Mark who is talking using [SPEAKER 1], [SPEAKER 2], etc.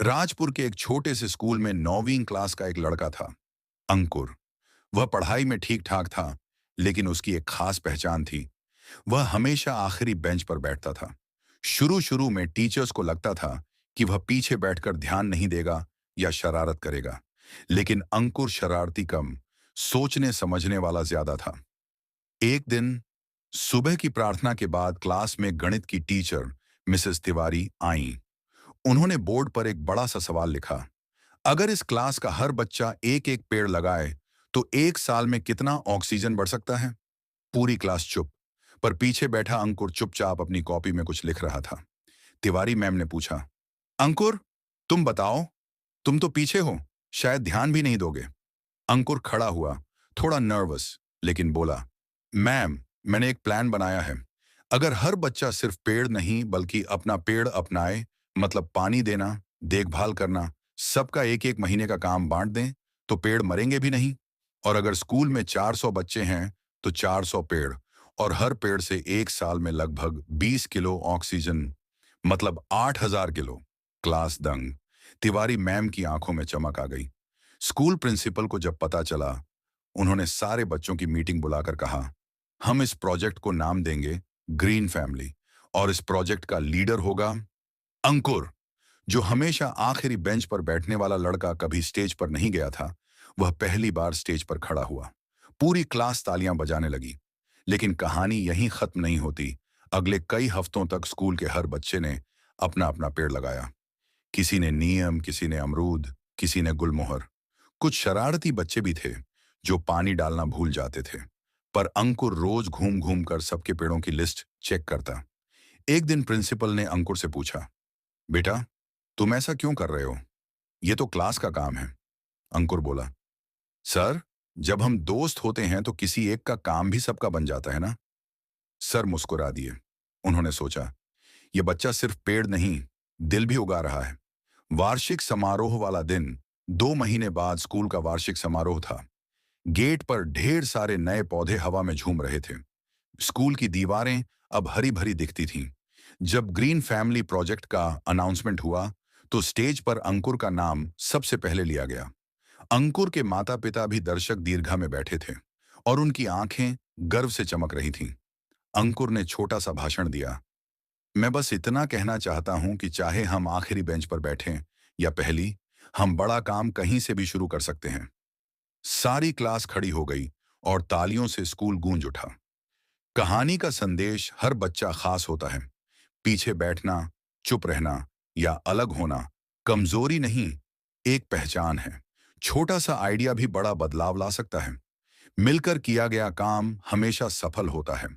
[SPEAKER 1] राजपुर के एक छोटे से स्कूल में 9वीं क्लास का एक लड़का था, अंकुर। वह पढ़ाई में ठीक ठाक था, लेकिन उसकी एक खास पहचान थी। वह हमेशा आखिरी बेंच पर बैठता था। शुरू शुरू में टीचर्स को लगता था कि वह पीछे बैठकर ध्यान नहीं देगा या शरारत करेगा, लेकिन अंकुर शरारती कम, सोचने समझने वाला ज्यादा था। एक दिन सुबह की प्रार्थना के बाद क्लास में गणित की टीचर मिसेस तिवारी आईं। उन्होंने बोर्ड पर एक बड़ा सा सवाल लिखा, अगर इस क्लास का हर बच्चा एक एक पेड़ लगाए तो एक साल में कितना ऑक्सीजन बढ़ सकता है। पूरी क्लास चुप, पर पीछे बैठा अंकुर चुपचाप अपनी कॉपी में कुछ लिख रहा था। तिवारी मैम ने पूछा, अंकुर, तुम बताओ, तुम तो पीछे हो, शायद ध्यान भी नहीं दोगे। अंकुर खड़ा हुआ, थोड़ा नर्वस, लेकिन बोला, मैम, मैंने एक प्लान बनाया है। अगर हर बच्चा सिर्फ पेड़ नहीं बल्कि अपना पेड़ अपनाए, मतलब पानी देना, देखभाल करना, सबका एक एक महीने का काम बांट दें, तो पेड़ मरेंगे भी नहीं। और अगर स्कूल में 400 बच्चे हैं तो 400 पेड़, और हर पेड़ से एक साल में लगभग 20 किलो ऑक्सीजन, मतलब 8,000 किलो। क्लास दंग। तिवारी मैम की आंखों में चमक आ गई। स्कूल प्रिंसिपल को जब पता चला, उन्होंने सारे बच्चों की मीटिंग बुलाकर कहा, हम इस प्रोजेक्ट को नाम देंगे ग्रीन फैमिली, और इस प्रोजेक्ट का लीडर होगा अंकुर। जो हमेशा आखिरी बेंच पर बैठने वाला लड़का कभी स्टेज पर नहीं गया था, वह पहली बार स्टेज पर खड़ा हुआ। पूरी क्लास तालियां बजाने लगी। लेकिन कहानी यहीं खत्म नहीं होती। अगले कई हफ्तों तक स्कूल के हर बच्चे ने अपना अपना पेड़ लगाया। किसी ने नीम, किसी ने अमरूद, किसी ने गुलमोहर। कुछ शरारती बच्चे भी थे जो पानी डालना भूल जाते थे, पर अंकुर रोज घूम घूम कर सबके पेड़ों की लिस्ट चेक करता। एक दिन प्रिंसिपल ने अंकुर से पूछा, बेटा, तुम ऐसा क्यों कर रहे हो? ये तो क्लास का काम है। अंकुर बोला, सर, जब हम दोस्त होते हैं तो किसी एक का काम भी सबका बन जाता है ना। सर मुस्कुरा दिए। उन्होंने सोचा, यह बच्चा सिर्फ पेड़ नहीं, दिल भी उगा रहा है। वार्षिक समारोह वाला दिन, 2 महीने बाद स्कूल का वार्षिक समारोह था। गेट पर ढेर सारे नए पौधे हवा में झूम रहे थे। स्कूल की दीवारें अब हरी भरी दिखती थीं। जब ग्रीन फैमिली प्रोजेक्ट का अनाउंसमेंट हुआ, तो स्टेज पर अंकुर का नाम सबसे पहले लिया गया। अंकुर के माता पिता भी दर्शक दीर्घा में बैठे थे, और उनकी आंखें गर्व से चमक रही थीं। अंकुर ने छोटा सा भाषण दिया, मैं बस इतना कहना चाहता हूं कि चाहे हम आखिरी बेंच पर बैठें या पहली, हम बड़ा काम कहीं से भी शुरू कर सकते हैं। सारी क्लास खड़ी हो गई और तालियों से स्कूल गूंज उठा। कहानी का संदेश हर बच्चा खास होता है। पीछे बैठना, चुप रहना या अलग होना कमजोरी नहीं, एक पहचान है। छोटा सा आइडिया भी बड़ा बदलाव ला सकता है। मिलकर किया गया काम हमेशा सफल होता है।